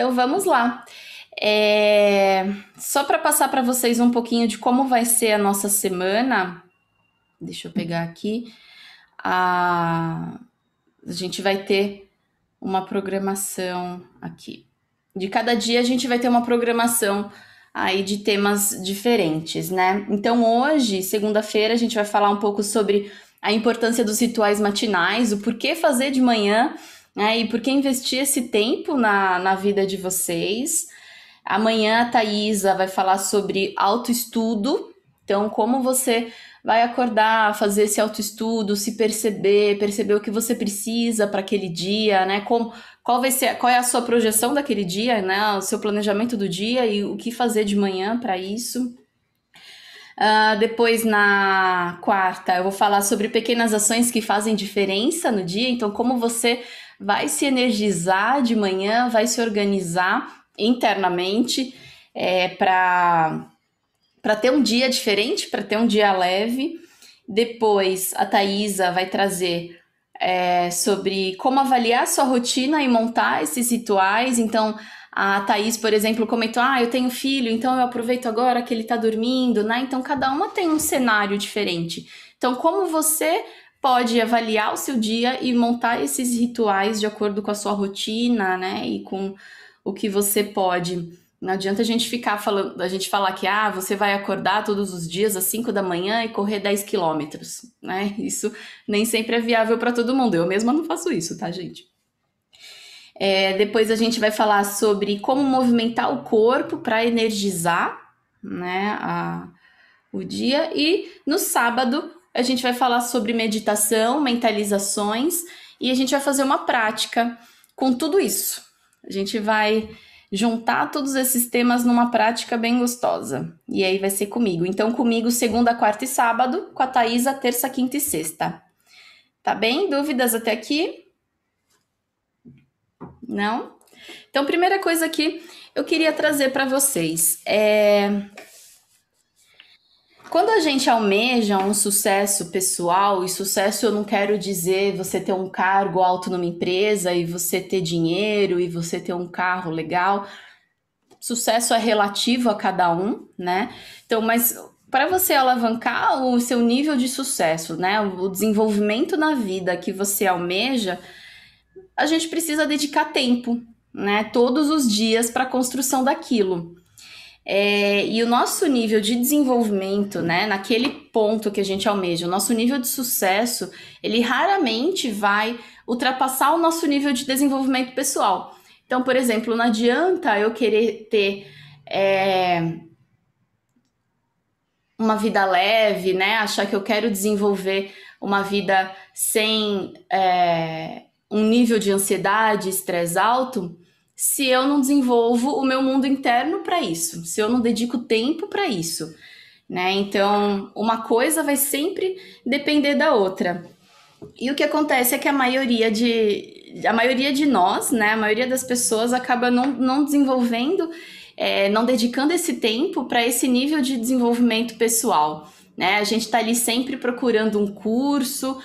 Então vamos lá. Só para passar para vocês um pouquinho de como vai ser a nossa semana, deixa eu pegar aqui. A gente vai ter uma programação aqui. De cada dia a gente vai ter uma programação aí de temas diferentes, né? Então hoje, segunda-feira, a gente vai falar um pouco sobre a importância dos rituais matinais, o porquê fazer de manhã, né? E por que investir esse tempo na vida de vocês. Amanhã a Thaisa vai falar sobre autoestudo. Então, como você vai acordar, fazer esse autoestudo, se perceber, perceber o que você precisa para aquele dia, né? Qual é a sua projeção daquele dia, né? O seu planejamento do dia e o que fazer de manhã para isso. Depois, na quarta, eu vou falar sobre pequenas ações que fazem diferença no dia. Então, como você vai se energizar de manhã, vai se organizar internamente para ter um dia diferente, para ter um dia leve. Depois, a Thaisa vai trazer sobre como avaliar a sua rotina e montar esses rituais. Então, a Thaís, por exemplo, comentou: eu tenho filho, então eu aproveito agora que ele tá dormindo, né? Então, cada uma tem um cenário diferente. Então, como você pode avaliar o seu dia e montar esses rituais de acordo com a sua rotina, né? E com o que você pode. Não adianta a gente ficar falando, a gente falar que você vai acordar todos os dias às 5 da manhã e correr 10 quilômetros, né? Isso nem sempre é viável para todo mundo. Eu mesma não faço isso, tá, gente? Depois a gente vai falar sobre como movimentar o corpo para energizar, né, o dia. E no sábado a gente vai falar sobre meditação, mentalizações e a gente vai fazer uma prática com tudo isso. A gente vai juntar todos esses temas numa prática bem gostosa. E aí vai ser comigo. Então, comigo, segunda, quarta e sábado, com a Thaisa, terça, quinta e sexta. Tá bem? Dúvidas até aqui? Não? Então, primeira coisa que eu queria trazer para vocês quando a gente almeja um sucesso pessoal, e sucesso eu não quero dizer você ter um cargo alto numa empresa e você ter dinheiro e você ter um carro legal. Sucesso é relativo a cada um, né? Então, mas para você alavancar o seu nível de sucesso, né? O desenvolvimento na vida que você almeja, a gente precisa dedicar tempo, né? Todos os dias para a construção daquilo. E o nosso nível de desenvolvimento, né, naquele ponto que a gente almeja, o nosso nível de sucesso, ele raramente vai ultrapassar o nosso nível de desenvolvimento pessoal. Então, por exemplo, não adianta eu querer ter uma vida leve, né, achar que eu quero desenvolver uma vida sem um nível de ansiedade, estresse alto, se eu não desenvolvo o meu mundo interno para isso, se eu não dedico tempo para isso, né? Então, uma coisa vai sempre depender da outra. E o que acontece é que a maioria de nós, né, a maioria das pessoas acaba não desenvolvendo, não dedicando esse tempo para esse nível de desenvolvimento pessoal. Né? A gente está ali sempre procurando um curso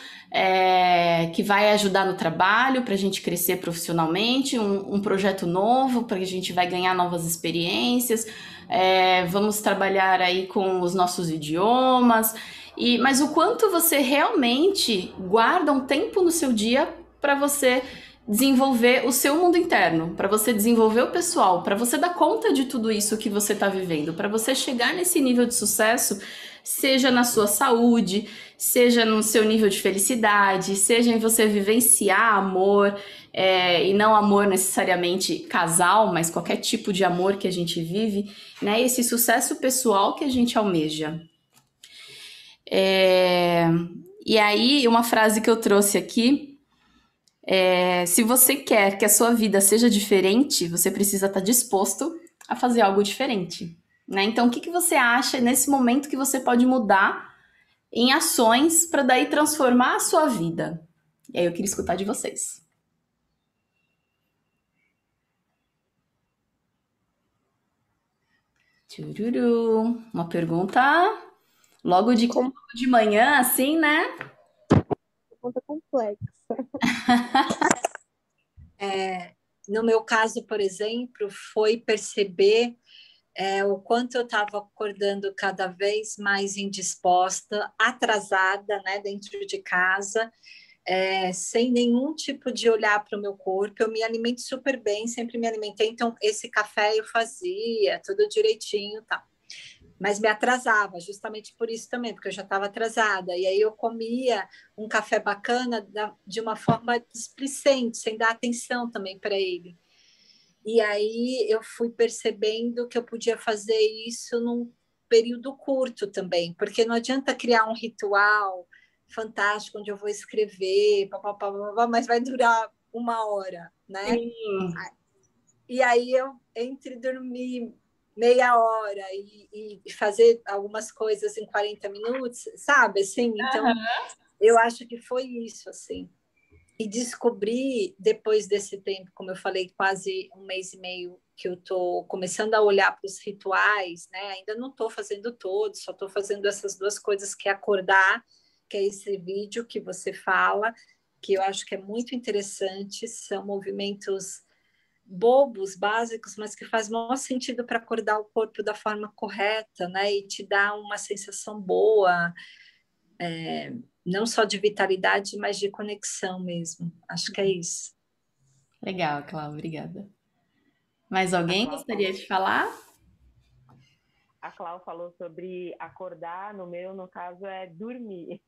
que vai ajudar no trabalho para a gente crescer profissionalmente, um projeto novo para que a gente vai ganhar novas experiências, vamos trabalhar aí com os nossos idiomas. Mas o quanto você realmente guarda um tempo no seu dia para você desenvolver o seu mundo interno, para você desenvolver o pessoal, para você dar conta de tudo isso que você está vivendo, para você chegar nesse nível de sucesso, seja na sua saúde, seja no seu nível de felicidade, seja em você vivenciar amor, e não amor necessariamente casal, mas qualquer tipo de amor que a gente vive, né? Esse sucesso pessoal que a gente almeja. E aí, uma frase que eu trouxe aqui se você quer que a sua vida seja diferente, você precisa estar disposto a fazer algo diferente, né? Então, o que você acha nesse momento que você pode mudar em ações para daí transformar a sua vida? E aí eu queria escutar de vocês. Tchururu. Uma pergunta logo Como de manhã, assim, né? conta complexa. no meu caso, por exemplo, foi perceber o quanto eu estava acordando cada vez mais indisposta, atrasada, né, dentro de casa, sem nenhum tipo de olhar para o meu corpo. Eu me alimento super bem, sempre me alimentei, então esse café eu fazia tudo direitinho, tá? Mas me atrasava, justamente por isso também, porque eu já estava atrasada. E aí eu comia um café bacana de uma forma displicente, sem dar atenção também para ele. E aí eu fui percebendo que eu podia fazer isso num período curto também, porque não adianta criar um ritual fantástico onde eu vou escrever, papapá, papapá, mas vai durar 1 hora, né? Sim. E aí eu, entre dormir meia hora e fazer algumas coisas em 40 minutos, sabe? Assim, então, eu acho que foi isso, assim. E descobri, depois desse tempo, como eu falei, quase 1 mês e meio, que eu estou começando a olhar para os rituais, né? Ainda não estou fazendo todos, só estou fazendo essas duas coisas, que é acordar, que é esse vídeo que você fala, que eu acho que é muito interessante, são movimentos bobos, básicos, mas que faz maior sentido para acordar o corpo da forma correta, né? E te dá uma sensação boa, não só de vitalidade, mas de conexão mesmo. Acho que é isso. Legal, Cláudia, obrigada. Mais A alguém Clau gostaria falou, de falar? a Clau falou sobre acordar, no meu, no caso, é dormir,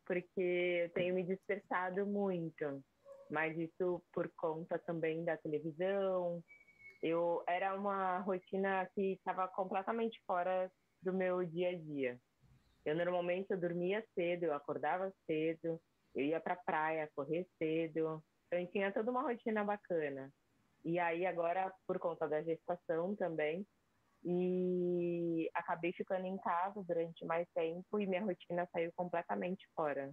porque eu tenho me dispersado muito, mas isso por conta também da televisão. Eu era uma rotina que estava completamente fora do meu dia a dia. Normalmente eu dormia cedo, eu acordava cedo, eu ia para a praia correr cedo, então eu tinha toda uma rotina bacana. E aí agora, por conta da gestação também, e acabei ficando em casa durante mais tempo e minha rotina saiu completamente fora.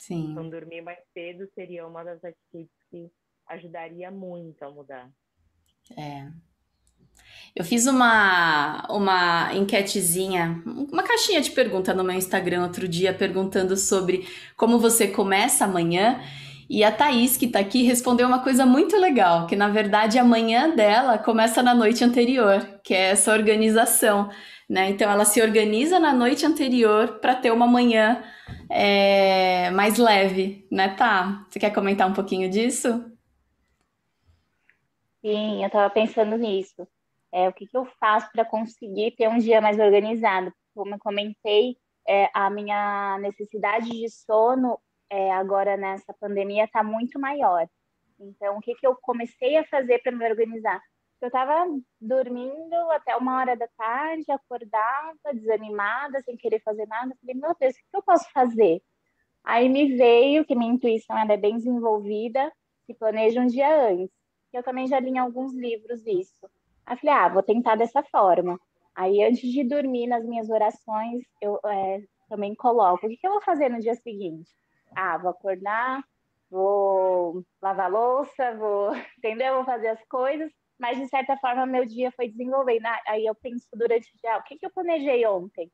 Então Sim, dormir mais cedo seria uma das atitudes que ajudaria muito a mudar. é. Eu fiz uma enquetezinha, uma caixinha de pergunta no meu Instagram outro dia, perguntando sobre como você começa amanhã. E a Thaís, que tá aqui, respondeu uma coisa muito legal, que na verdade a manhã dela começa na noite anterior, que é essa organização, né? Então ela se organiza na noite anterior para ter uma manhã mais leve, né, tá? Você quer comentar um pouquinho disso? Sim, eu estava pensando nisso. O que que eu faço para conseguir ter um dia mais organizado? Como eu comentei, a minha necessidade de sono agora nessa pandemia está muito maior. Então, o que que eu comecei a fazer para me organizar? Eu estava dormindo até 1 hora da tarde, acordava desanimada, sem querer fazer nada. Falei, meu Deus, o que que eu posso fazer? Aí me veio que minha intuição ela é bem desenvolvida, se planeja um dia antes. Eu também já li em alguns livros isso. Aí falei, vou tentar dessa forma. Aí antes de dormir, nas minhas orações, eu também coloco, o que que eu vou fazer no dia seguinte? Vou acordar, vou lavar louça, vou, entendeu? Vou fazer as coisas, mas de certa forma meu dia foi desenvolvendo. Aí eu penso durante o dia, o que que eu planejei ontem?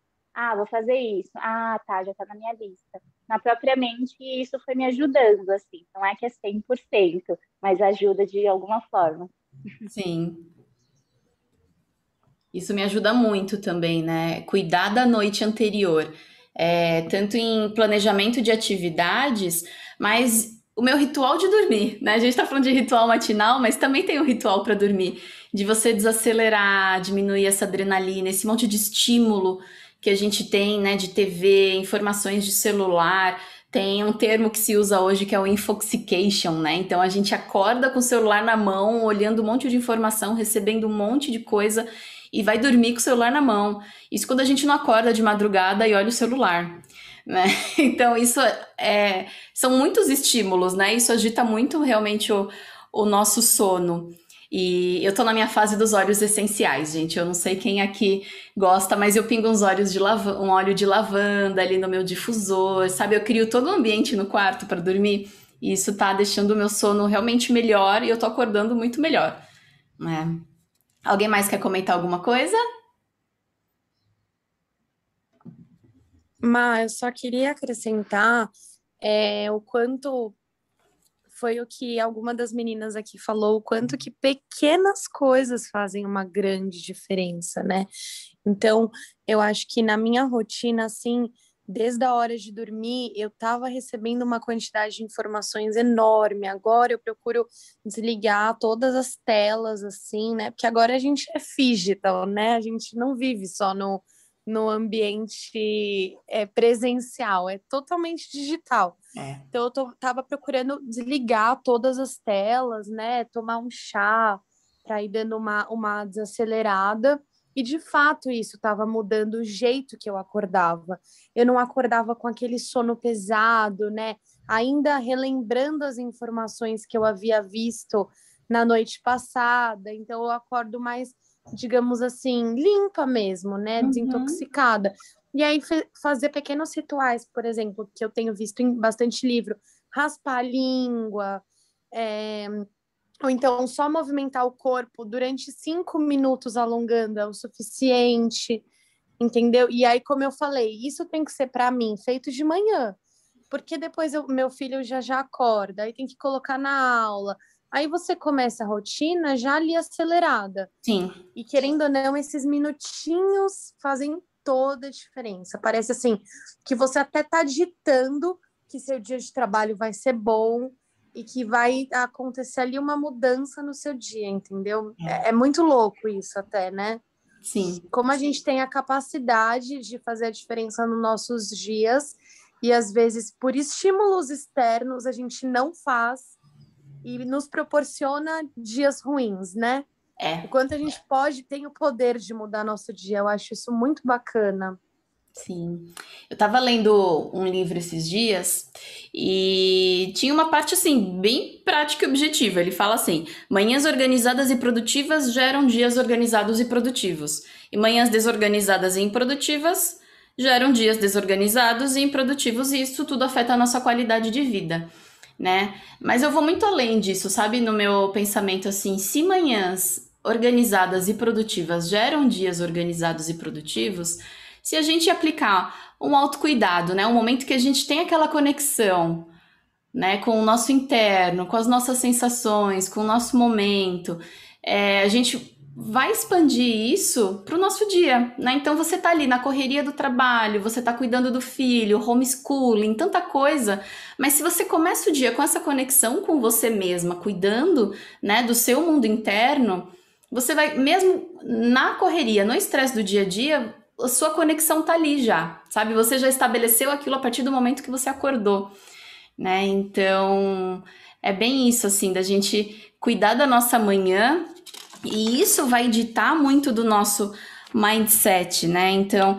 Vou fazer isso. Tá, já está na minha lista na própria mente e isso foi me ajudando, assim. Não é que é 100%, mas ajuda de alguma forma. Sim. Isso me ajuda muito também, né? Cuidar da noite anterior, tanto em planejamento de atividades, mas o meu ritual de dormir, né? A gente tá falando de ritual matinal, mas também tem um ritual para dormir, de você desacelerar, diminuir essa adrenalina, esse monte de estímulo que a gente tem, né? De TV, informações de celular. Tem um termo que se usa hoje que é o infoxication, né? Então a gente acorda com o celular na mão, olhando um monte de informação, recebendo um monte de coisa e vai dormir com o celular na mão. Isso quando a gente não acorda de madrugada e olha o celular, né? Então isso são muitos estímulos, né? Isso agita muito realmente o nosso sono. E eu tô na minha fase dos óleos essenciais, gente. Eu não sei quem aqui gosta, mas eu pingo um óleo de lavanda ali no meu difusor, sabe? Eu crio todo o ambiente no quarto para dormir. E isso tá deixando o meu sono realmente melhor e eu tô acordando muito melhor, né? Alguém mais quer comentar alguma coisa? Mas eu só queria acrescentar o quanto foi o que alguma das meninas aqui falou, o quanto que pequenas coisas fazem uma grande diferença, né? Então, eu acho que na minha rotina, assim, desde a hora de dormir, eu estava recebendo uma quantidade de informações enorme. Agora eu procuro desligar todas as telas, assim, né? Porque agora a gente é digital, né? A gente não vive só no ambiente presencial, é totalmente digital. Então, eu tava procurando desligar todas as telas, né? Tomar um chá para ir dando uma desacelerada. E, de fato, isso estava mudando o jeito que eu acordava. Eu não acordava com aquele sono pesado, né? Ainda relembrando as informações que eu havia visto na noite passada. Então, eu acordo mais, digamos assim, limpa mesmo, né? Desintoxicada. E aí, fazer pequenos rituais, por exemplo, que eu tenho visto em bastante livro. Raspar a língua, ou então só movimentar o corpo durante 5 minutos alongando é o suficiente, entendeu? E aí, como eu falei, isso tem que ser para mim feito de manhã, porque depois meu filho já acorda, aí tem que colocar na aula. Aí você começa a rotina já ali acelerada. Sim. E querendo ou não, esses minutinhos fazem toda a diferença. Parece assim que você até tá ditando que seu dia de trabalho vai ser bom e que vai acontecer ali uma mudança no seu dia, entendeu? É muito louco isso até, né? Sim. Como a gente tem a capacidade de fazer a diferença nos nossos dias e às vezes por estímulos externos a gente não faz e nos proporciona dias ruins, né? O quanto a gente tem o poder de mudar nosso dia, eu acho isso muito bacana. Sim. Eu tava lendo um livro esses dias e tinha uma parte, assim, bem prática e objetiva. Ele fala assim: manhãs organizadas e produtivas geram dias organizados e produtivos. E manhãs desorganizadas e improdutivas geram dias desorganizados e improdutivos, e isso tudo afeta a nossa qualidade de vida, né? Mas eu vou muito além disso, sabe? No meu pensamento, assim, se manhãs organizadas e produtivas geram dias organizados e produtivos, se a gente aplicar um autocuidado, né, um momento que a gente tem aquela conexão, né, com o nosso interno, com as nossas sensações, com o nosso momento, a gente vai expandir isso para o nosso dia, né? Então você tá ali na correria do trabalho, você tá cuidando do filho, homeschooling, tanta coisa, mas se você começa o dia com essa conexão com você mesma, cuidando, né, do seu mundo interno, você vai, mesmo na correria, no estresse do dia a dia, a sua conexão tá ali já, sabe? Você já estabeleceu aquilo a partir do momento que você acordou, né? Então, é bem isso, assim, da gente cuidar da nossa manhã, e isso vai ditar muito do nosso mindset, né? Então,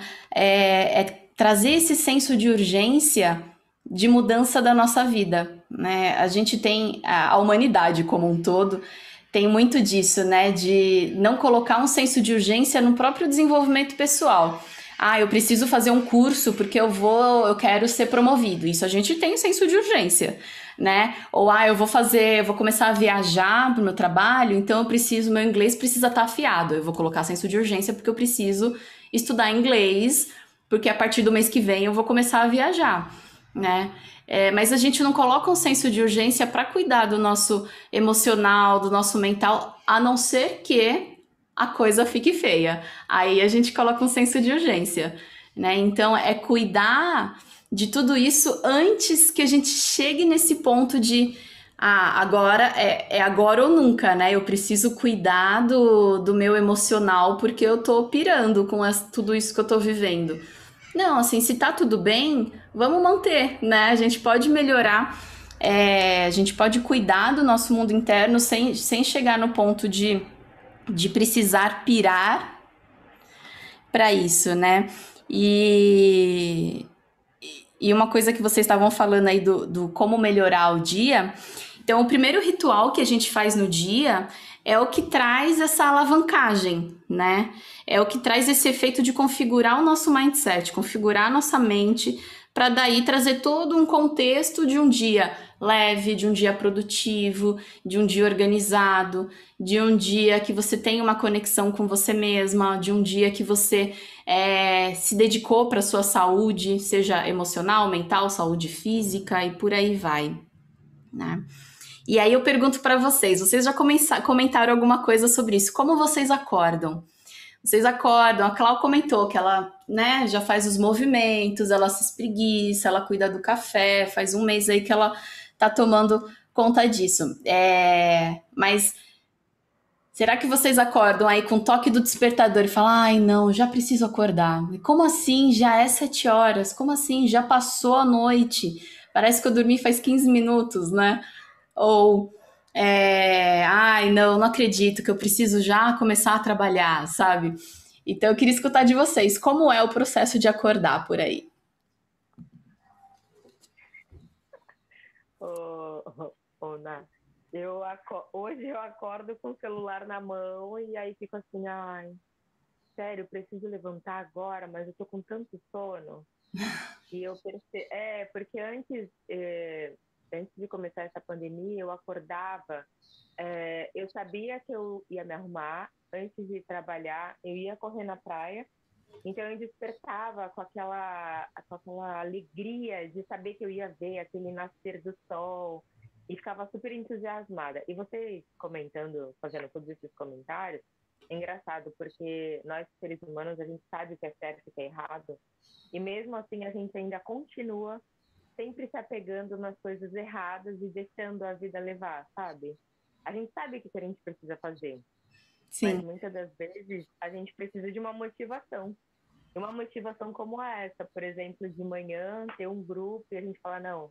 trazer esse senso de urgência de mudança da nossa vida, né? A gente tem, a humanidade como um todo, tem muito disso, né? De não colocar um senso de urgência no próprio desenvolvimento pessoal. Ah, eu preciso fazer um curso porque eu quero ser promovido. Isso a gente tem um senso de urgência, né? Ou eu vou começar a viajar pro meu trabalho, então meu inglês precisa estar afiado. Eu vou colocar senso de urgência porque eu preciso estudar inglês, porque a partir do mês que vem eu vou começar a viajar, né? Mas a gente não coloca um senso de urgência para cuidar do nosso emocional, do nosso mental, a não ser que a coisa fique feia. Aí a gente coloca um senso de urgência, né? Então, é cuidar de tudo isso antes que a gente chegue nesse ponto de agora é agora ou nunca, né? Eu preciso cuidar do meu emocional porque eu tô pirando com tudo isso que eu tô vivendo. Não, assim, se tá tudo bem, vamos manter, né? A gente pode melhorar, a gente pode cuidar do nosso mundo interno sem chegar no ponto de precisar pirar para isso, né? E uma coisa que vocês estavam falando aí do como melhorar o dia. Então, o primeiro ritual que a gente faz no dia é o que traz essa alavancagem, né? É o que traz esse efeito de configurar o nosso mindset, configurar a nossa mente, para daí trazer todo um contexto de um dia leve, de um dia produtivo, de um dia organizado, de um dia que você tem uma conexão com você mesma, de um dia que você se dedicou para a sua saúde, seja emocional, mental, saúde física e por aí vai, né? E aí eu pergunto para vocês já comentaram alguma coisa sobre isso? Como vocês acordam? Vocês acordam, a Clau comentou que ela, né, já faz os movimentos, ela se espreguiça, ela cuida do café, faz um mês aí que ela tá tomando conta disso. Mas será que vocês acordam aí com o toque do despertador e falam, ai não, já preciso acordar? Como assim? Já é 7 horas? Como assim? Já passou a noite? Parece que eu dormi faz 15 minutos, né? Ou, ai não, não acredito que eu preciso já começar a trabalhar, sabe? Então eu queria escutar de vocês, como é o processo de acordar por aí? Nath, hoje eu acordo com o celular na mão e aí fico assim, ai, sério, preciso levantar agora, mas eu tô com tanto sono. E eu percebo, porque antes de começar essa pandemia, eu acordava, eu sabia que eu ia me arrumar antes de trabalhar, eu ia correr na praia, então eu despertava com aquela alegria de saber que eu ia ver aquele nascer do sol e ficava super entusiasmada. E vocês comentando, fazendo todos esses comentários, é engraçado, porque nós, seres humanos, a gente sabe o que é certo e o que é errado, e mesmo assim a gente ainda continua sempre se apegando nas coisas erradas e deixando a vida levar, sabe? A gente sabe o que a gente precisa fazer, mas Sim. muitas das vezes a gente precisa de uma motivação. E uma motivação como essa, por exemplo, de manhã ter um grupo e a gente fala, não,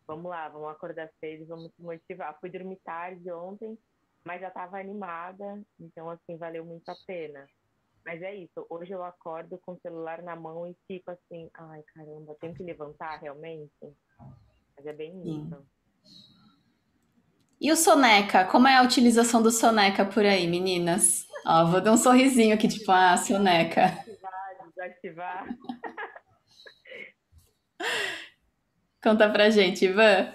vamos lá, vamos acordar cedo, vamos se motivar. Fui dormir tarde ontem, mas já estava animada, então assim, valeu muito a pena. Mas é isso, hoje eu acordo com o celular na mão e fico assim, ai caramba, tenho que levantar realmente? Mas é bem Sim. isso. E o soneca? Como é a utilização do soneca por aí, meninas? Ó, vou dar um sorrisinho aqui, tipo, soneca. Desativar. Conta pra gente, Ivan.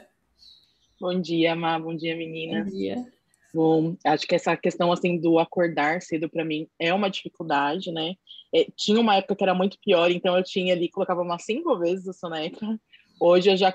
Bom dia, Má. Bom dia, Bom meninas. dia. Bom, acho que essa questão assim do acordar cedo para mim é uma dificuldade, né? Tinha uma época que era muito pior, então eu tinha ali, colocava umas 5 vezes o soneca. Hoje eu já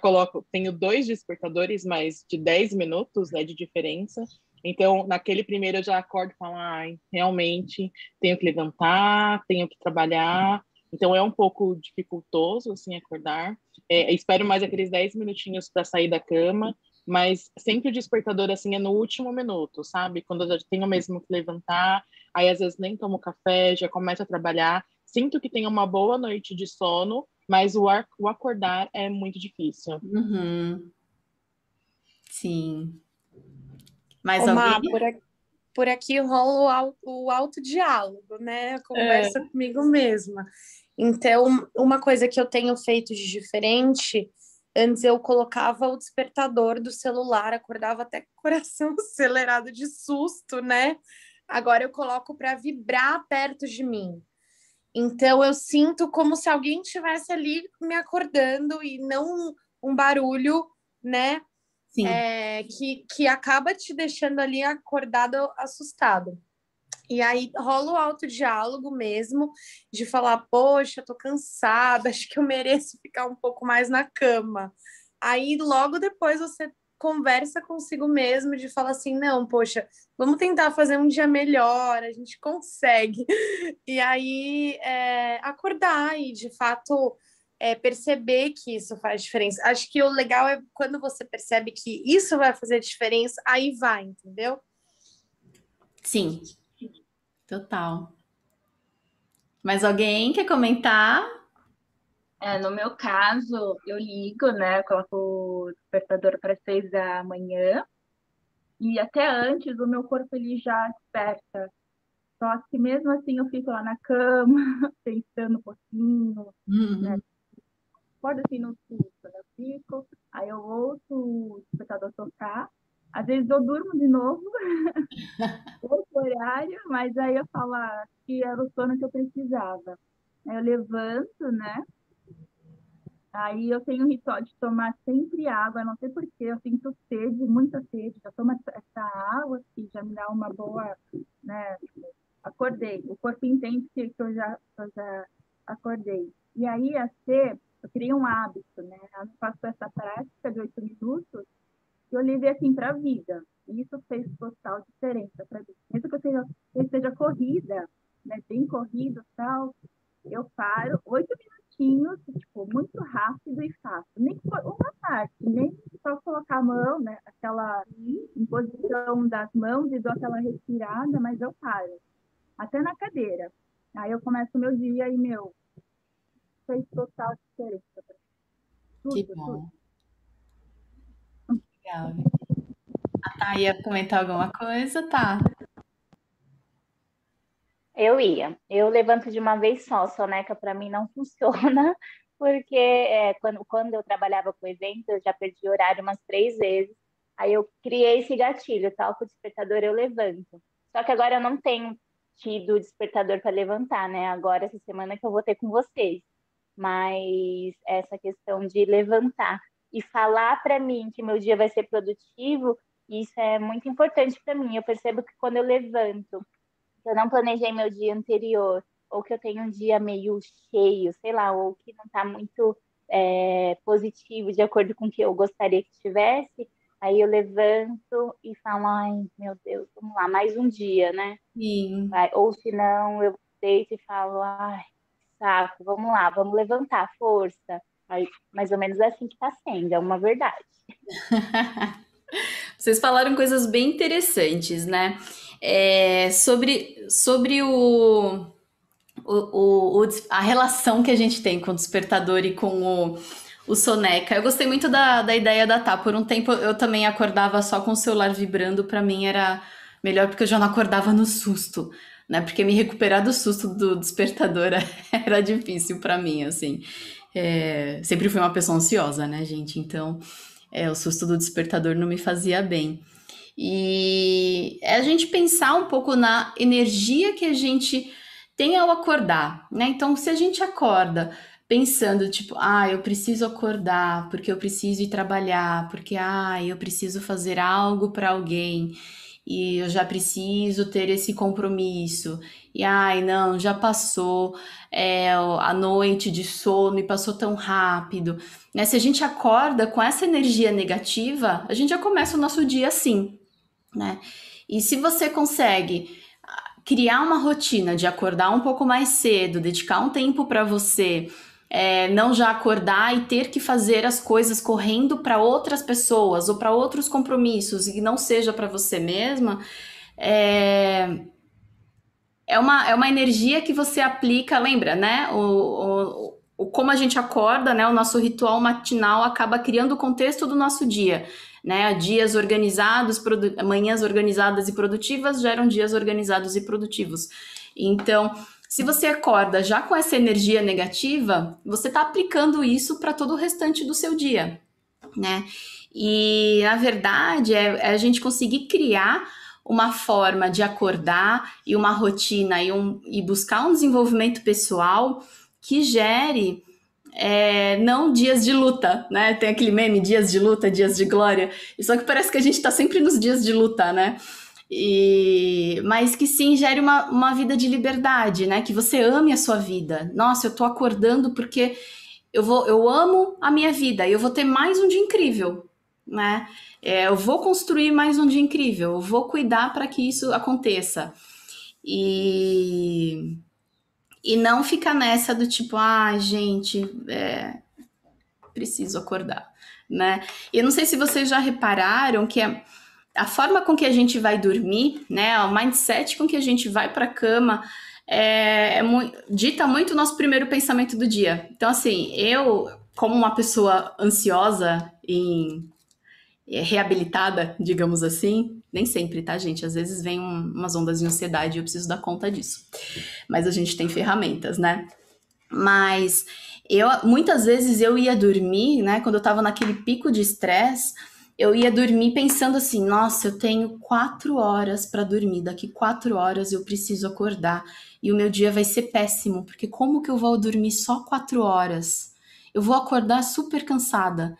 tenho 2 despertadores, mas de 10 minutos, né, de diferença. Então, naquele primeiro eu já acordo e falo, ai, realmente tenho que levantar, tenho que trabalhar. Então é um pouco dificultoso, assim, acordar. Espero mais aqueles 10 minutinhos para sair da cama, mas sempre o despertador, assim, é no último minuto, sabe? Quando eu já tenho mesmo que levantar, aí às vezes nem tomo café, já começo a trabalhar. Sinto que tenho uma boa noite de sono, mas o acordar é muito difícil. Uhum. Sim. Mais Má, alguém? por aqui rola o autodiálogo, né? A conversa comigo mesma. Então, uma coisa que eu tenho feito de diferente, antes eu colocava o despertador do celular, acordava até com o coração acelerado de susto, né? Agora eu coloco para vibrar perto de mim. Então eu sinto como se alguém estivesse ali me acordando e não um barulho, né? Sim. Que acaba te deixando ali acordado, assustado. E aí rola o autodiálogo mesmo, de falar, poxa, tô cansada, acho que eu mereço ficar um pouco mais na cama. Aí logo depois você conversa consigo mesmo de falar assim, não, poxa, vamos tentar fazer um dia melhor, a gente consegue. E aí acordar e de fato perceber que isso faz diferença. Acho que o legal é quando você percebe que isso vai fazer diferença, aí vai, entendeu? Sim. Total. Mais alguém quer comentar? No meu caso, eu ligo, né? Eu coloco o despertador para 6 da manhã e até antes o meu corpo ele já desperta. Só que mesmo assim eu fico lá na cama, pensando um pouquinho, né? Uhum. Acordo assim no susto, né? Eu fico, aí eu ouço o despertador tocar, às vezes eu durmo de novo, outro horário, mas aí eu falo que era o sono que eu precisava. Aí eu levanto, né? Aí eu tenho um ritual de tomar sempre água, não sei porquê, eu sinto sede, muita sede, já tomo essa água que já me dá uma boa, né? Acordei, o corpo entende que eu já acordei. E aí, eu criei um hábito, né? Eu faço essa prática de 8 minutos que eu levei assim para a vida. E isso fez total diferença para mim. Mesmo que eu esteja corrida, né, bem corrida e tal, eu paro 8 minutinhos, tipo, muito rápido e faço. Nem uma parte, nem só colocar a mão, né, aquela em posição das mãos e dou aquela respirada, mas eu paro. Até na cadeira. Aí eu começo o meu dia e, fez total diferença para mim. Que Tudo, bom. tudo. Legal. A Tá, ia comentar alguma coisa? Tá. Eu levanto de uma vez só, soneca para mim não funciona, porque quando eu trabalhava com evento, eu já perdi horário umas 3 vezes, aí eu criei esse gatilho, tal, com o despertador eu levanto. Só que agora eu não tenho tido despertador para levantar, né? Agora, essa semana que eu vou ter com vocês. Mas essa questão de levantar e falar para mim que meu dia vai ser produtivo, isso é muito importante para mim. Eu percebo que quando eu levanto, que eu não planejei meu dia anterior, ou que eu tenho um dia meio cheio, sei lá, ou que não está muito positivo de acordo com o que eu gostaria que tivesse, aí eu levanto e falo, ai, meu Deus, vamos lá, mais um dia, né? Sim. Vai. Ou se não, eu deito e falo, ai, que saco, vamos lá, vamos levantar, força. Aí, mais ou menos assim que está sendo, é uma verdade. Vocês falaram coisas bem interessantes, né? Sobre a relação que a gente tem com o despertador e com o soneca. Eu gostei muito da ideia da Tá. Por um tempo eu também acordava só com o celular vibrando, pra mim era melhor porque eu já não acordava no susto, né? Porque me recuperar do susto do despertador era difícil pra mim, assim. Sempre fui uma pessoa ansiosa, né, gente? Então, o susto do despertador não me fazia bem. E é a gente pensar um pouco na energia que a gente tem ao acordar, né? Então, se a gente acorda pensando, tipo, eu preciso acordar porque eu preciso ir trabalhar, porque, eu preciso fazer algo para alguém e eu já preciso ter esse compromisso. E, não, já passou a noite de sono e passou tão rápido, né? Se a gente acorda com essa energia negativa, a gente já começa o nosso dia assim, né? E se você consegue criar uma rotina de acordar um pouco mais cedo, dedicar um tempo para você, não já acordar e ter que fazer as coisas correndo para outras pessoas ou para outros compromissos e não seja para você mesma, é uma energia que você aplica, lembra, né? Como a gente acorda, né? O nosso ritual matinal acaba criando o contexto do nosso dia, né? Dias organizados, manhãs organizadas e produtivas geram dias organizados e produtivos. Então, se você acorda já com essa energia negativa, você está aplicando isso para todo o restante do seu dia, né? E, na verdade, é a gente conseguir criar uma forma de acordar e uma rotina e buscar um desenvolvimento pessoal que gere não dias de luta, né? Tem aquele meme, dias de luta, dias de glória. Só que parece que a gente tá sempre nos dias de luta, né? Mas que sim, gere uma vida de liberdade, né? Que você ame a sua vida. Nossa, eu tô acordando porque eu amo a minha vida e eu vou ter mais um dia incrível, né? Eu vou construir mais um dia incrível, eu vou cuidar para que isso aconteça. E não ficar nessa do tipo, gente, preciso acordar, né? E eu não sei se vocês já repararam que a forma com que a gente vai dormir, né? O mindset com que a gente vai para a cama dita muito o nosso primeiro pensamento do dia. Então, assim, eu, como uma pessoa ansiosa e reabilitada, digamos assim, nem sempre, tá, gente? Às vezes vem umas ondas de ansiedade e eu preciso dar conta disso. Mas a gente tem ferramentas, né? Mas muitas vezes eu ia dormir, né? Quando eu tava naquele pico de estresse, eu ia dormir pensando assim, nossa, eu tenho 4 horas para dormir, daqui 4 horas eu preciso acordar e o meu dia vai ser péssimo, porque como que eu vou dormir só 4 horas? Eu vou acordar super cansada.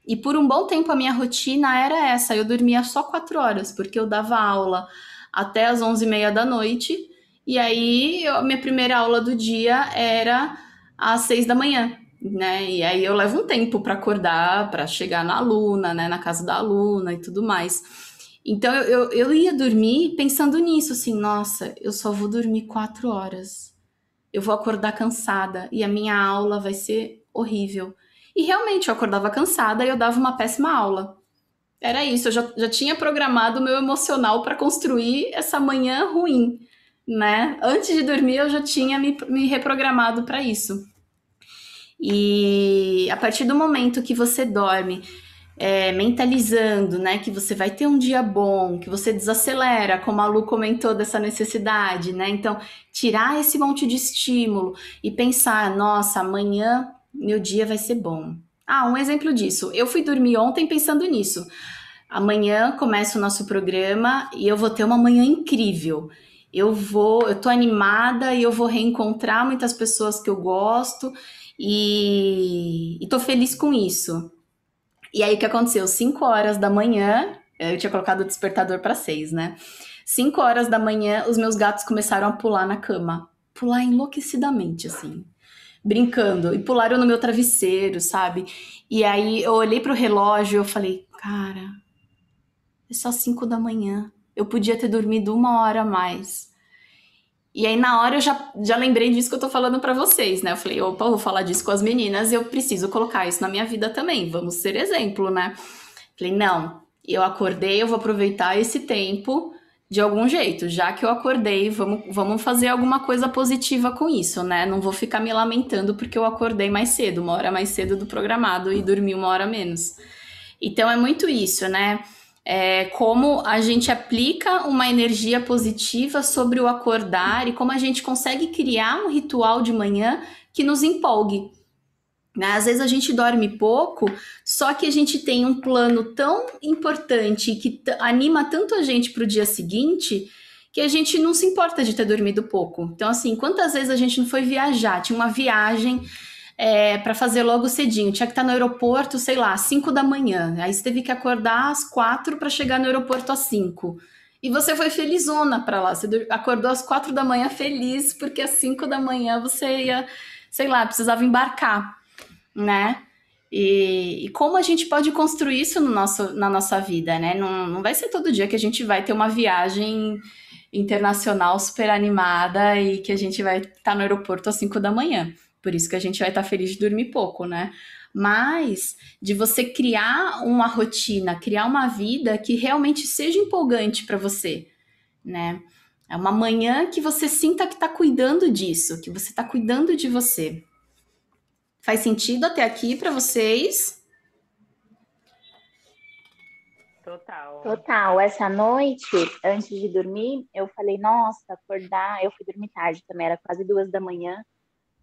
E por um bom tempo a minha rotina era essa, eu dormia só 4 horas, porque eu dava aula até as 11h30 da noite, e aí a minha primeira aula do dia era às 6 da manhã. né? E aí eu levo um tempo para acordar, para chegar na aluna, né? Na casa da aluna e tudo mais. Então eu ia dormir pensando nisso, assim, nossa, eu só vou dormir 4 horas. Eu vou acordar cansada e a minha aula vai ser horrível. E realmente eu acordava cansada e eu dava uma péssima aula. Era isso, eu já tinha programado o meu emocional para construir essa manhã ruim, né? Antes de dormir eu já tinha me reprogramado para isso. E a partir do momento que você dorme, mentalizando, né, que você vai ter um dia bom, que você desacelera, como a Lu comentou dessa necessidade, né? Então, tirar esse monte de estímulo e pensar, nossa, amanhã meu dia vai ser bom. Ah, um exemplo disso. Eu fui dormir ontem pensando nisso. Amanhã começa o nosso programa e eu vou ter uma manhã incrível. Eu tô animada e eu vou reencontrar muitas pessoas que eu gosto e tô feliz com isso. E aí o que aconteceu? 5 horas da manhã, eu tinha colocado o despertador para 6, né? 5 horas da manhã, os meus gatos começaram a pular na cama. Pular enlouquecidamente, assim. Brincando. E pularam no meu travesseiro, sabe? E aí eu olhei pro relógio e eu falei, cara, é só 5 da manhã. Eu podia ter dormido 1 hora a mais. E aí, na hora, eu já lembrei disso que eu tô falando pra vocês, né? Eu falei, opa, eu vou falar disso com as meninas e eu preciso colocar isso na minha vida também. Vamos ser exemplo, né? Falei, não, eu acordei, eu vou aproveitar esse tempo de algum jeito. Já que eu acordei, vamos fazer alguma coisa positiva com isso, né? Não vou ficar me lamentando porque eu acordei mais cedo, 1 hora mais cedo do programado e dormi 1 hora menos. Então, é muito isso, né? Como a gente aplica uma energia positiva sobre o acordar e como a gente consegue criar um ritual de manhã que nos empolgue. Né? Às vezes a gente dorme pouco, só que a gente tem um plano tão importante que anima tanto a gente para o dia seguinte que a gente não se importa de ter dormido pouco. Então, assim, quantas vezes a gente não foi viajar? Tinha uma viagem para fazer logo cedinho. Tinha que estar no aeroporto, sei lá, às 5 da manhã. Aí você teve que acordar às 4 para chegar no aeroporto às 5. E você foi felizona para lá. Você acordou às 4 da manhã feliz, porque às 5 da manhã você ia, sei lá, precisava embarcar, né? E como a gente pode construir isso na nossa vida, né? Não vai ser todo dia que a gente vai ter uma viagem internacional super animada e que a gente vai estar no aeroporto às 5 da manhã. Por isso que a gente vai estar feliz de dormir pouco, né? Mas de você criar uma rotina, criar uma vida que realmente seja empolgante para você, né? É uma manhã que você sinta que está cuidando disso, que você está cuidando de você. Faz sentido até aqui para vocês? Total. Total. Essa noite, antes de dormir, eu falei, nossa, acordar. Eu fui dormir tarde também, era quase 2 da manhã.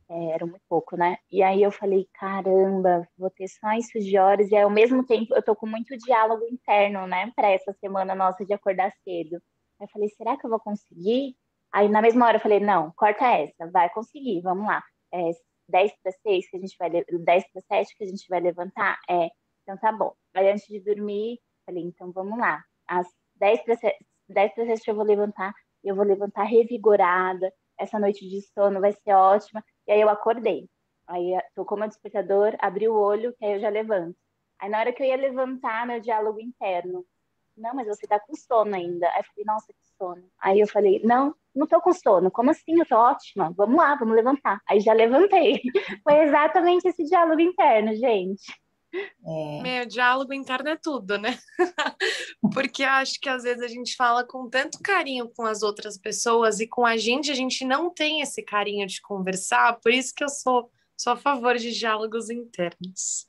Era muito pouco, né? E aí eu falei, caramba, vou ter só isso de horas. E aí, ao mesmo tempo, eu tô com muito diálogo interno, né? Para essa semana nossa de acordar cedo. Aí eu falei, será que eu vou conseguir? Aí na mesma hora eu falei, não, corta essa, vai conseguir, vamos lá. 10 para 6 que a gente vai 10 para 7 que a gente vai levantar? Então tá bom. Aí antes de dormir, falei, então vamos lá. Às 10 para 7, 10 para 7 eu vou levantar revigorada. Essa noite de sono vai ser ótima. E aí eu acordei. Aí tocou meu despertador, abri o olho, que aí eu já levanto. Aí na hora que eu ia levantar, meu diálogo interno, não, mas você tá com sono ainda. Aí eu falei, nossa, que sono. Aí eu falei, não tô com sono. Como assim? Eu tô ótima. Vamos lá, vamos levantar. Aí já levantei. Foi exatamente esse diálogo interno, gente. Meu, diálogo interno é tudo, né? Porque acho que às vezes a gente fala com tanto carinho com as outras pessoas e com a gente não tem esse carinho de conversar, por isso que eu sou a favor de diálogos internos.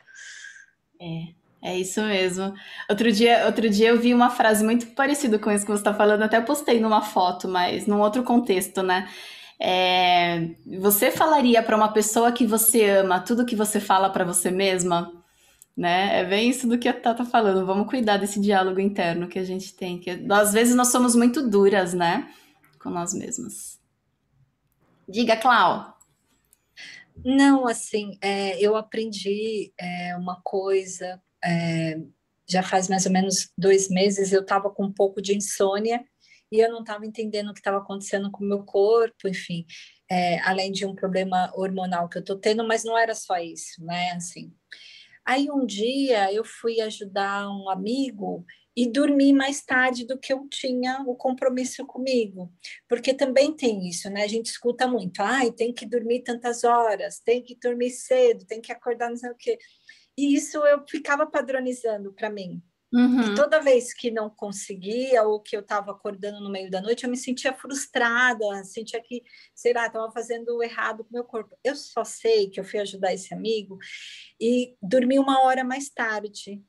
É isso mesmo. Outro dia eu vi uma frase muito parecida com isso que você está falando, até postei numa foto, mas num outro contexto, né? Você falaria para uma pessoa que você ama tudo que você fala para você mesma? Né? É bem isso do que a Tata tá falando. Vamos cuidar desse diálogo interno que a gente tem. Que às vezes nós somos muito duras, né? Com nós mesmas. Diga, Clau. Não, assim, eu aprendi uma coisa, já faz mais ou menos 2 meses, eu estava com um pouco de insônia e eu não estava entendendo o que estava acontecendo com o meu corpo, enfim. além de um problema hormonal que eu tô tendo, mas não era só isso, né? Assim. Aí um dia eu fui ajudar um amigo e dormi mais tarde do que eu tinha o compromisso comigo, porque também tem isso, né? A gente escuta muito, ai, tem que dormir tantas horas, tem que dormir cedo, tem que acordar não sei o quê. E isso eu ficava padronizando para mim. E Uhum. toda vez que não conseguia ou que eu estava acordando no meio da noite, eu me sentia frustrada, sentia que, sei lá, estava fazendo errado com o meu corpo. Eu só sei que eu fui ajudar esse amigo e dormi 1 hora mais tarde.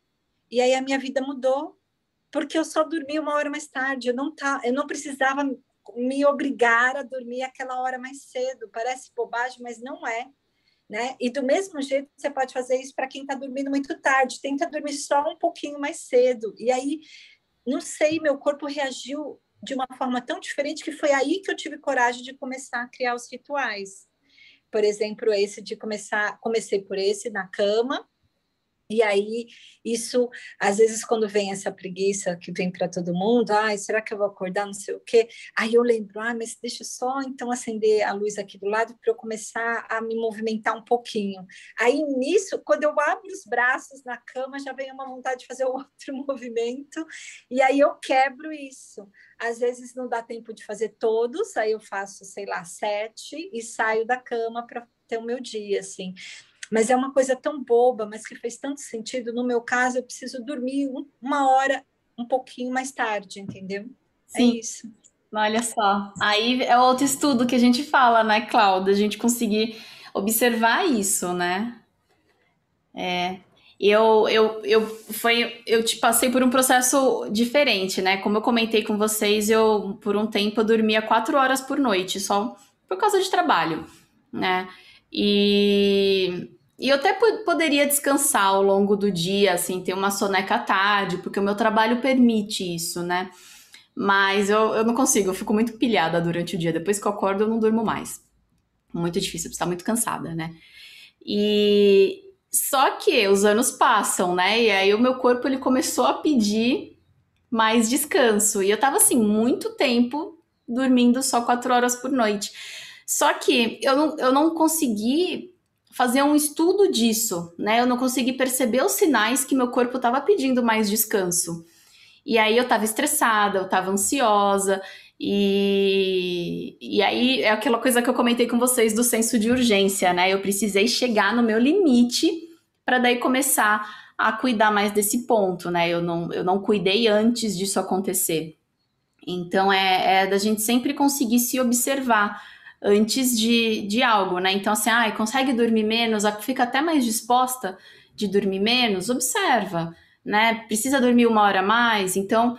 E aí a minha vida mudou, porque eu só dormi 1 hora mais tarde. Eu não precisava me obrigar a dormir aquela hora mais cedo. Parece bobagem, mas não é. Né? E do mesmo jeito você pode fazer isso para quem está dormindo muito tarde, tenta dormir só um pouquinho mais cedo. E aí, não sei, meu corpo reagiu de uma forma tão diferente que foi aí que eu tive coragem de começar a criar os rituais. Por exemplo, comecei por esse na cama. E aí, isso, às vezes, quando vem essa preguiça que vem para todo mundo, ai, será que eu vou acordar, não sei o quê? Aí eu lembro, mas deixa eu só, então, acender a luz aqui do lado para eu começar a me movimentar um pouquinho. Aí, nisso, quando eu abro os braços na cama, já vem uma vontade de fazer outro movimento, e aí eu quebro isso. Às vezes não dá tempo de fazer todos, aí eu faço, sei lá, 7 e saio da cama para ter o meu dia, assim. Mas é uma coisa tão boba, mas que fez tanto sentido. No meu caso, eu preciso dormir 1 hora um pouquinho mais tarde, entendeu? É Sim, isso. olha só. Aí é outro estudo que a gente fala, né, Cláudia? A gente conseguir observar isso, né? Eu te passei por um processo diferente, né? Como eu comentei com vocês, por um tempo, eu dormia 4 horas por noite, só por causa de trabalho, né? E eu até poderia descansar ao longo do dia, assim, ter uma soneca à tarde, porque o meu trabalho permite isso, né? Mas eu não consigo, eu fico muito pilhada durante o dia. Depois que eu acordo, eu não durmo mais. Muito difícil, eu preciso estar muito cansada, né? E só que os anos passam, né? E aí o meu corpo ele começou a pedir mais descanso. E eu tava assim, muito tempo dormindo só 4 horas por noite. Só que eu não consegui fazer um estudo disso, né? Eu não consegui perceber os sinais que meu corpo estava pedindo mais descanso. E aí eu tava estressada, eu tava ansiosa, e aí é aquela coisa que eu comentei com vocês do senso de urgência, né? Eu precisei chegar no meu limite para daí começar a cuidar mais desse ponto, né? Eu não cuidei antes disso acontecer. Então é da gente sempre conseguir se observar antes de algo, né? Então, assim, consegue dormir menos, fica até mais disposta de dormir menos, observa, né? Precisa dormir 1 hora a mais, então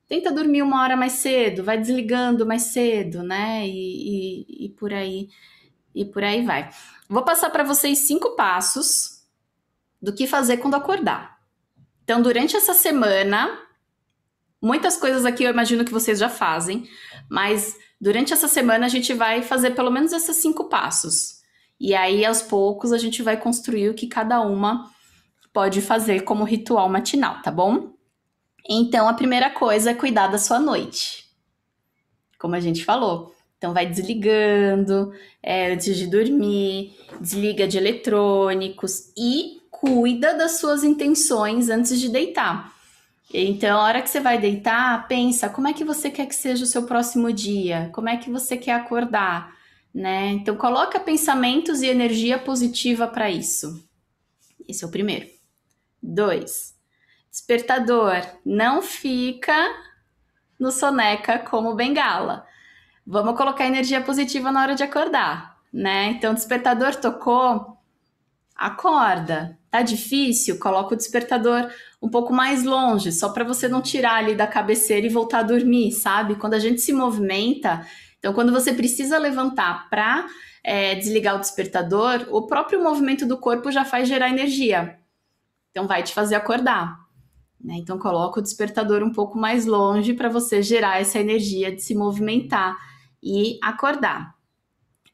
tenta dormir 1 hora mais cedo, vai desligando mais cedo, né? E por aí vai. Vou passar para vocês 5 passos do que fazer quando acordar. Então, durante essa semana, muitas coisas aqui eu imagino que vocês já fazem, mas durante essa semana a gente vai fazer pelo menos esses 5 passos. E aí, aos poucos, a gente vai construir o que cada uma pode fazer como ritual matinal, tá bom? Então, a primeira coisa é cuidar da sua noite, como a gente falou. Então, vai desligando antes de dormir, desliga de eletrônicos e cuida das suas intenções antes de deitar. Então, a hora que você vai deitar, pensa como é que você quer que seja o seu próximo dia, como é que você quer acordar, né? Então, coloca pensamentos e energia positiva para isso. Esse é o primeiro. 2, despertador. Não fica no soneca como bengala. Vamos colocar energia positiva na hora de acordar, né? Então, despertador tocou, acorda. Tá difícil? Coloca o despertador um pouco mais longe, só para você não tirar ali da cabeceira e voltar a dormir, sabe? Quando a gente se movimenta, então quando você precisa levantar para desligar o despertador, o próprio movimento do corpo já faz gerar energia. Então vai te fazer acordar, né? Então coloca o despertador um pouco mais longe para você gerar essa energia de se movimentar e acordar.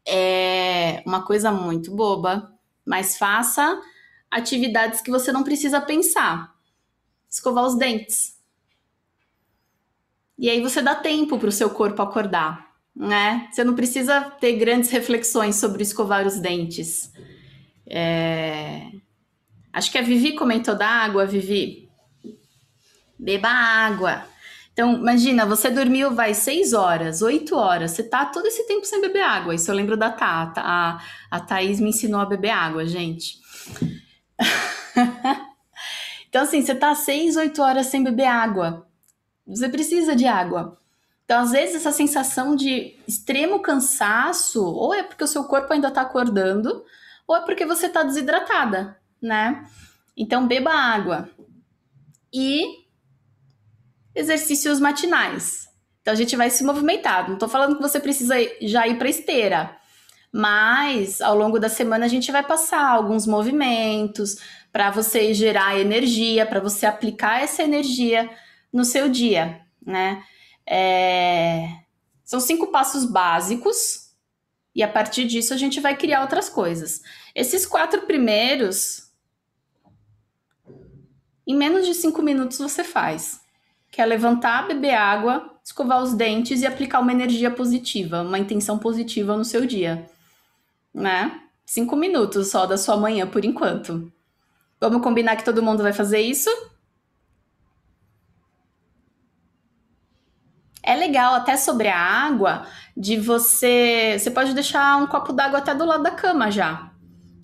É uma coisa muito boba, mas faça atividades que você não precisa pensar. Escovar os dentes. E aí você dá tempo para o seu corpo acordar, né? Você não precisa ter grandes reflexões sobre escovar os dentes. Acho que a Vivi comentou da água, Vivi. Beba água. Então, imagina, você dormiu, 6 horas, 8 horas, você tá todo esse tempo sem beber água. Isso eu lembro da Tata. A Thaís me ensinou a beber água, gente. Então, assim, você tá 6, 8 horas sem beber água. Você precisa de água. Então, às vezes, essa sensação de extremo cansaço, ou é porque o seu corpo ainda tá acordando, ou é porque você tá desidratada, né? Então, beba água. E exercícios matinais. Então a gente vai se movimentar. Não estou falando que você precisa já ir para esteira, mas ao longo da semana a gente vai passar alguns movimentos para você gerar energia, para você aplicar essa energia no seu dia, né? São 5 passos básicos e a partir disso a gente vai criar outras coisas. Esses 4 primeiros, em menos de 5 minutos você faz. Que é levantar, beber água, escovar os dentes e aplicar uma energia positiva, uma intenção positiva no seu dia, né? 5 minutos só da sua manhã, por enquanto. Vamos combinar que todo mundo vai fazer isso? É legal, até sobre a água, de você pode deixar um copo d'água até do lado da cama já,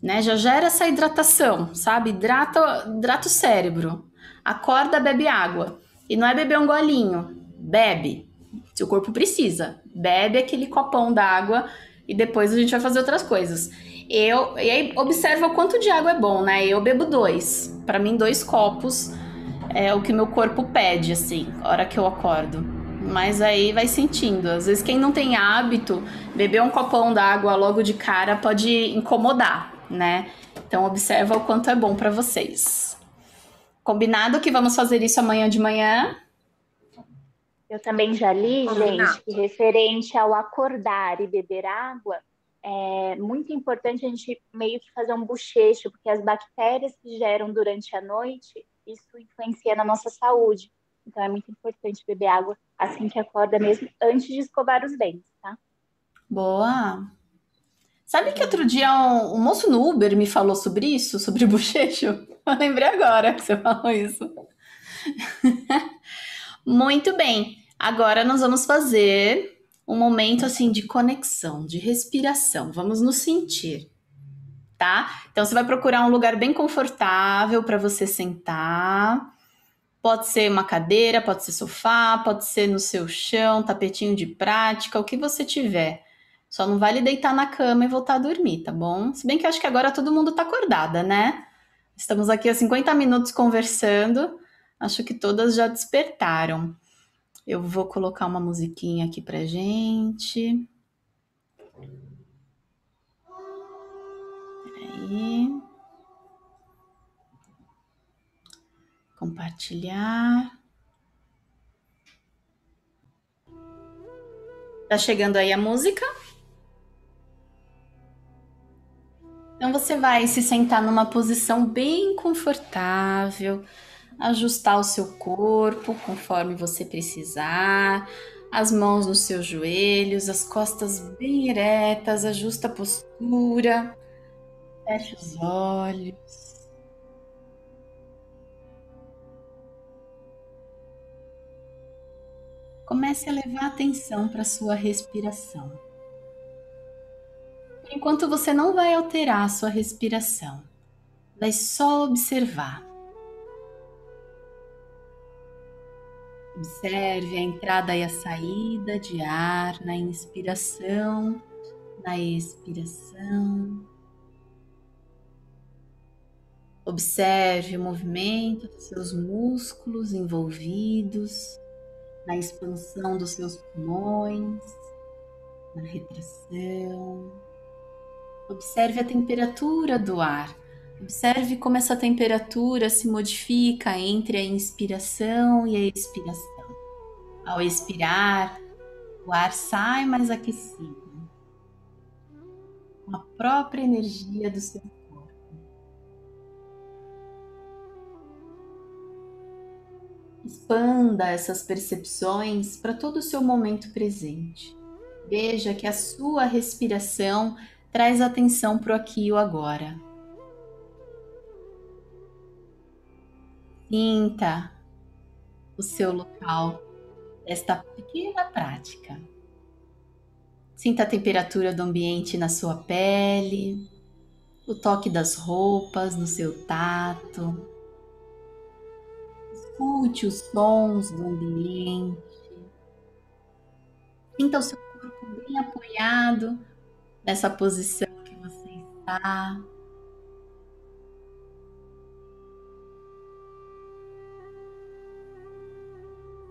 né? Já gera essa hidratação, sabe? Hidrata o cérebro. Acorda, bebe água. E não é beber um golinho, bebe. Seu corpo precisa. Bebe aquele copão d'água e depois a gente vai fazer outras coisas. E aí observa o quanto de água é bom, né? Eu bebo 2. Para mim, 2 copos é o que meu corpo pede, assim, a hora que eu acordo. Mas aí vai sentindo. Às vezes quem não tem hábito, beber um copão d'água logo de cara pode incomodar, né? Então observa o quanto é bom para vocês. Combinado que vamos fazer isso amanhã de manhã? Eu também já li, gente, que referente ao acordar e beber água, é muito importante a gente meio que fazer um bochecho, porque as bactérias que geram durante a noite, isso influencia na nossa saúde. Então é muito importante beber água assim que acorda mesmo, antes de escovar os dentes, tá? Boa! Sabe que outro dia um moço no Uber me falou sobre isso, sobre bochecho? Eu lembrei agora que você falou isso. Muito bem. Agora nós vamos fazer um momento assim de conexão, de respiração. Vamos nos sentir, tá? Então você vai procurar um lugar bem confortável para você sentar. Pode ser uma cadeira, pode ser sofá, pode ser no seu chão, tapetinho de prática, o que você tiver. Só não vale deitar na cama e voltar a dormir, tá bom? Se bem que eu acho que agora todo mundo tá acordada, né? Estamos aqui há 50 minutos conversando. Acho que todas já despertaram. Eu vou colocar uma musiquinha aqui pra gente. Peraí. Compartilhar. Tá chegando aí a música? Então você vai se sentar numa posição bem confortável, ajustar o seu corpo conforme você precisar, as mãos nos seus joelhos, as costas bem eretas, ajusta a postura, fecha os olhos. Comece a levar atenção para a sua respiração. Por enquanto você não vai alterar a sua respiração, vai só observar. Observe a entrada e a saída de ar na inspiração, na expiração. Observe o movimento dos seus músculos envolvidos, na expansão dos seus pulmões, na retração. Observe a temperatura do ar. Observe como essa temperatura se modifica entre a inspiração e a expiração. Ao expirar, o ar sai mais aquecido, com a própria energia do seu corpo. Expanda essas percepções para todo o seu momento presente. Veja que a sua respiração traz atenção para o aqui e o agora. Sinta o seu local desta pequena prática. Sinta a temperatura do ambiente na sua pele, o toque das roupas no seu tato. Escute os sons do ambiente. Sinta o seu corpo bem apoiado nessa posição que você está.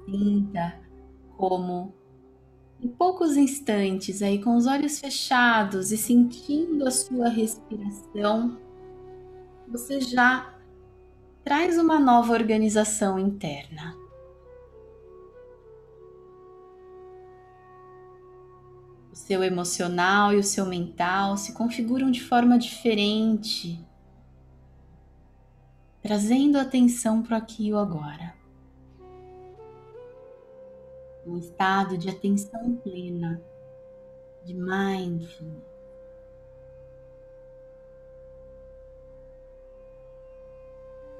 Sinta como em poucos instantes, aí com os olhos fechados e sentindo a sua respiração, você já traz uma nova organização interna. O seu emocional e o seu mental se configuram de forma diferente, trazendo atenção para o aqui e o agora. Um estado de atenção plena, de mindfulness.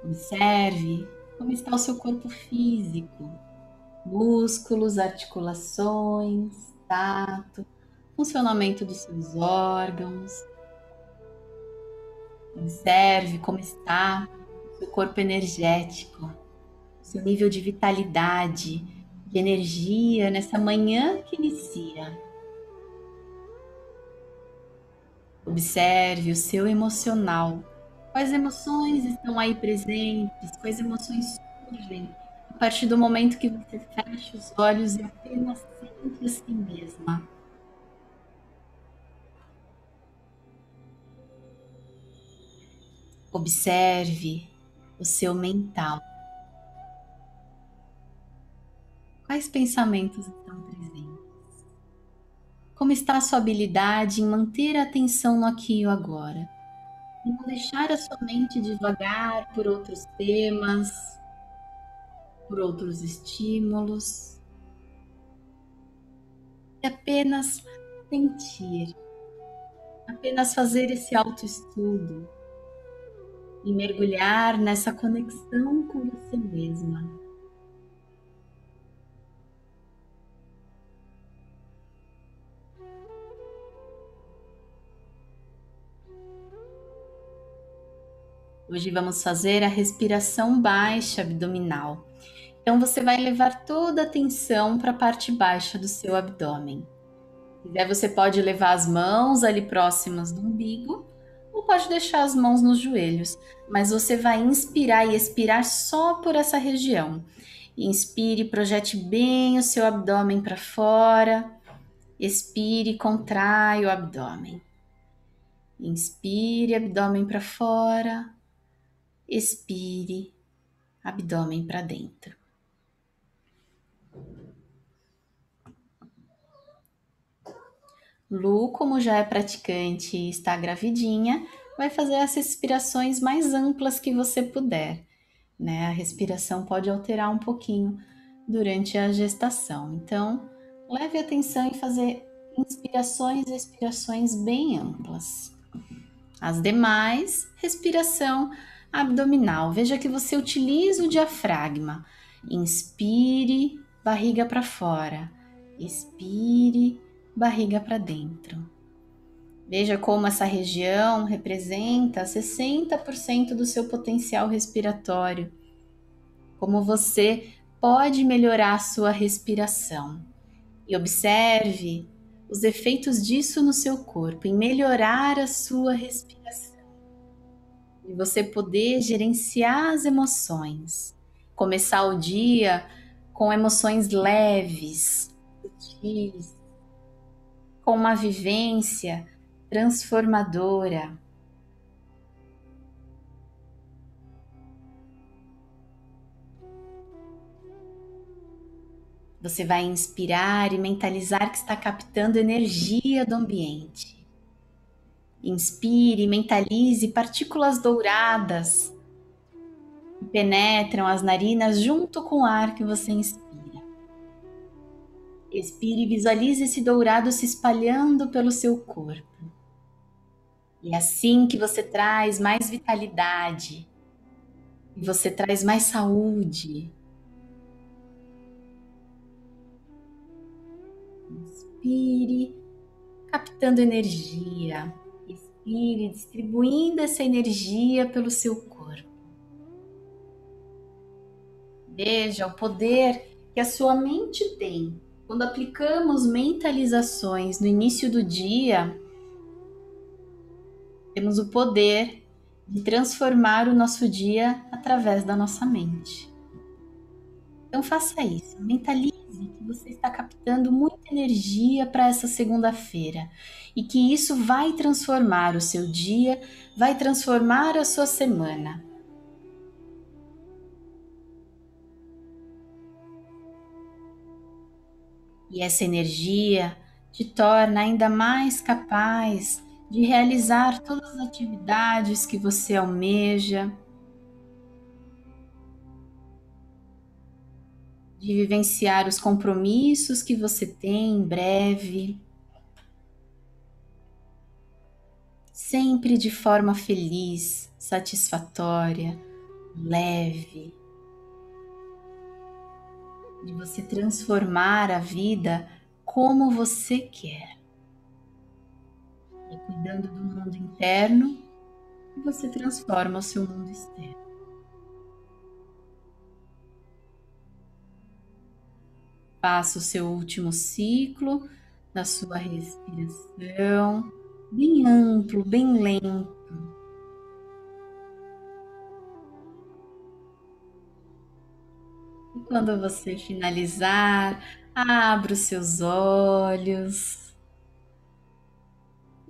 Observe como está o seu corpo físico, músculos, articulações, tato, funcionamento dos seus órgãos. Observe como está o seu corpo energético, o seu nível de vitalidade, de energia nessa manhã que inicia. Observe o seu emocional. Quais emoções estão aí presentes? Quais emoções surgem a partir do momento que você fecha os olhos e apenas sente a si mesma? Observe o seu mental. Quais pensamentos estão presentes? Como está a sua habilidade em manter a atenção no aqui e no agora? E não deixar a sua mente divagar por outros temas, por outros estímulos. E apenas sentir, apenas fazer esse autoestudo e mergulhar nessa conexão com você mesma. Hoje vamos fazer a respiração baixa abdominal. Então você vai levar toda a atenção para a parte baixa do seu abdômen. Se quiser, você pode levar as mãos ali próximas do umbigo ou pode deixar as mãos nos joelhos, mas você vai inspirar e expirar só por essa região. Inspire, projete bem o seu abdômen para fora. Expire, contrai o abdômen. Inspire, abdômen para fora. Expire, abdômen para dentro. Lu, como já é praticante e está gravidinha, vai fazer as respirações mais amplas que você puder, né? A respiração pode alterar um pouquinho durante a gestação. Então, leve atenção em fazer inspirações e expirações bem amplas. As demais, respiração abdominal. Veja que você utiliza o diafragma. Inspire, barriga para fora. Expire, barriga para dentro. Veja como essa região representa 60% do seu potencial respiratório. Como você pode melhorar a sua respiração. E observe os efeitos disso no seu corpo, em melhorar a sua respiração. E você poder gerenciar as emoções. Começar o dia com emoções leves, sutis, com uma vivência transformadora. Você vai inspirar e mentalizar que está captando energia do ambiente. Inspire e mentalize partículas douradas que penetram as narinas junto com o ar que você inspira. Expire e visualize esse dourado se espalhando pelo seu corpo. E é assim que você traz mais vitalidade, e você traz mais saúde. Inspire, captando energia. Expire, distribuindo essa energia pelo seu corpo. Veja o poder que a sua mente tem. Quando aplicamos mentalizações no início do dia, temos o poder de transformar o nosso dia através da nossa mente. Então faça isso, mentalize que você está captando muita energia para essa segunda-feira e que isso vai transformar o seu dia, vai transformar a sua semana. E essa energia te torna ainda mais capaz de realizar todas as atividades que você almeja, de vivenciar os compromissos que você tem em breve, sempre de forma feliz, satisfatória, leve, de você transformar a vida como você quer. E cuidando do mundo interno, você transforma o seu mundo externo. Faça o seu último ciclo da sua respiração, bem amplo, bem lento. E quando você finalizar, abra os seus olhos.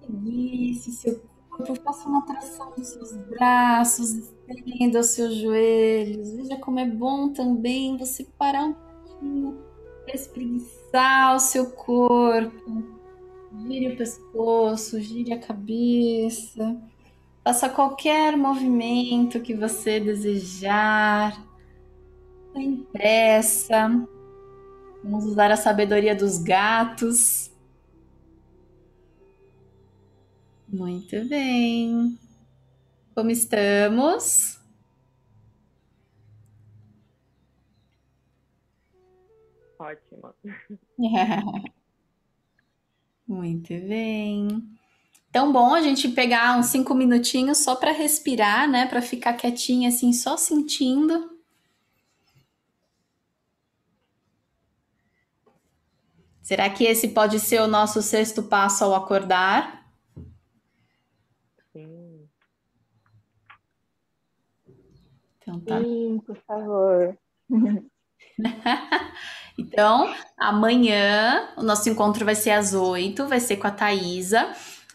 Espreguice seu corpo, faça uma tração dos seus braços, estenda os seus joelhos. Veja como é bom também você parar um pouquinho para espreguiçar o seu corpo. Gire o pescoço, gire a cabeça. Faça qualquer movimento que você desejar. Sem pressa. Vamos usar a sabedoria dos gatos. Muito bem. Como estamos? Ótimo. Muito bem. Tão bom a gente pegar uns 5 minutinhos só para respirar, né? Para ficar quietinha assim, só sentindo. Será que esse pode ser o nosso sexto passo ao acordar? Sim. Então tá. Sim, por favor. Então, amanhã o nosso encontro vai ser às 8, vai ser com a Thaisa.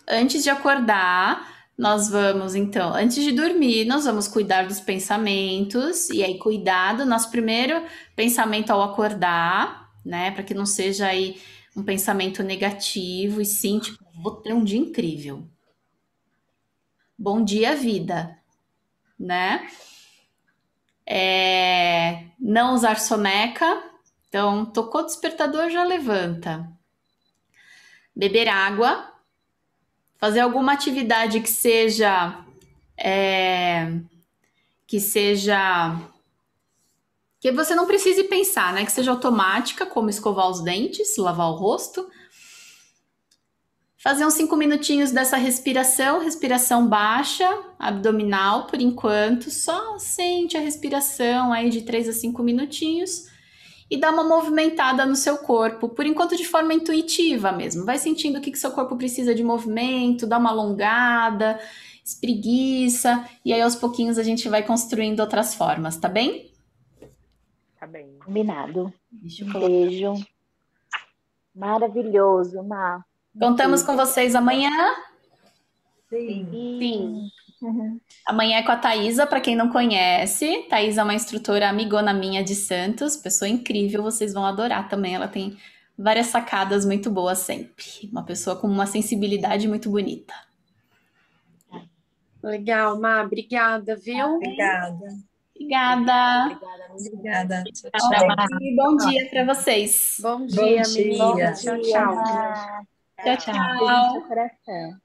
Antes de acordar, nós vamos, então, antes de dormir, nós vamos cuidar dos pensamentos. E aí, cuidar do nosso primeiro pensamento ao acordar, né? Para que não seja aí um pensamento negativo, e sim, tipo, vou ter um dia incrível. Bom dia, vida, né? Não usar soneca. Então, tocou o despertador, já levanta. Beber água. Fazer alguma atividade que seja que você não precise pensar, né? Que seja automática, como escovar os dentes, lavar o rosto. Fazer uns 5 minutinhos dessa respiração baixa, abdominal, por enquanto. Só sente a respiração aí de 3 a 5 minutinhos e dá uma movimentada no seu corpo, por enquanto de forma intuitiva mesmo. Vai sentindo o que seu corpo precisa de movimento, dá uma alongada, espreguiça, e aí aos pouquinhos a gente vai construindo outras formas, tá bem? Tá bem. Combinado. Deixa eu Um colocar. beijo. Maravilhoso, Má. Contamos com vocês amanhã. Sim. Sim. Amanhã é com a Thaisa, para quem não conhece. Thaisa é uma instrutora amigona minha de Santos, pessoa incrível, vocês vão adorar também. Ela tem várias sacadas muito boas sempre. Uma pessoa com uma sensibilidade muito bonita. Legal, Má, obrigada, viu? Obrigada. Obrigada. Obrigada, Obrigada. Tchau, Tchau. tchau. E bom dia para vocês. Bom Bom dia, dia. meninas. Bom Tchau, dia, tchau. Má. Tchau, Beijo no seu tchau. coração.